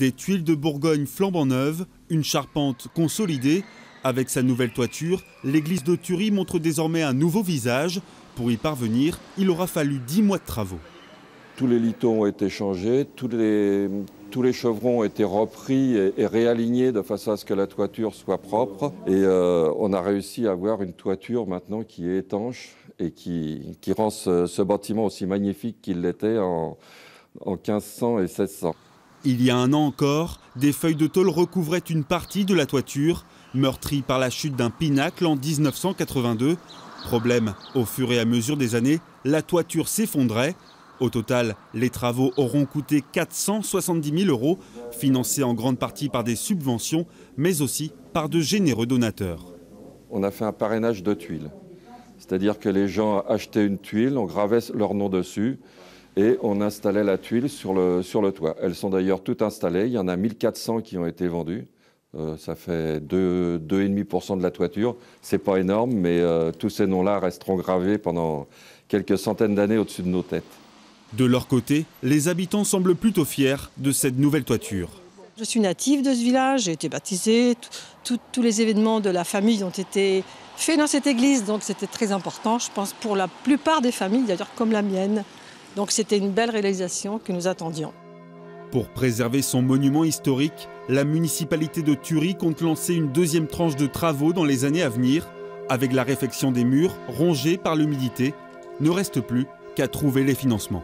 Des tuiles de Bourgogne flambant neuves, une charpente consolidée. Avec sa nouvelle toiture, l'église de Thury montre désormais un nouveau visage. Pour y parvenir, il aura fallu 10 mois de travaux. Tous les liteaux ont été changés, tous les chevrons ont été repris et réalignés de façon à ce que la toiture soit propre. Et on a réussi à avoir une toiture maintenant qui est étanche et qui rend ce bâtiment aussi magnifique qu'il l'était en 1500 et 1600. Il y a un an encore, des feuilles de tôle recouvraient une partie de la toiture, meurtrie par la chute d'un pinacle en 1982. Problème, au fur et à mesure des années, la toiture s'effondrait. Au total, les travaux auront coûté 470 000 €, financés en grande partie par des subventions, mais aussi par de généreux donateurs. On a fait un parrainage de tuiles, c'est-à-dire que les gens achetaient une tuile, on gravait leur nom dessus et on installait la tuile sur le toit. Elles sont d'ailleurs toutes installées, il y en a 1400 qui ont été vendues. Ça fait 2,5% de la toiture. C'est pas énorme, mais tous ces noms-là resteront gravés pendant quelques centaines d'années au-dessus de nos têtes. De leur côté, les habitants semblent plutôt fiers de cette nouvelle toiture. Je suis native de ce village, j'ai été baptisée, tous les événements de la famille ont été faits dans cette église, donc c'était très important, je pense, pour la plupart des familles, d'ailleurs comme la mienne. Donc c'était une belle réalisation que nous attendions. Pour préserver son monument historique, la municipalité de Thury compte lancer une deuxième tranche de travaux dans les années à venir. Avec la réfection des murs rongés par l'humidité, ne reste plus qu'à trouver les financements.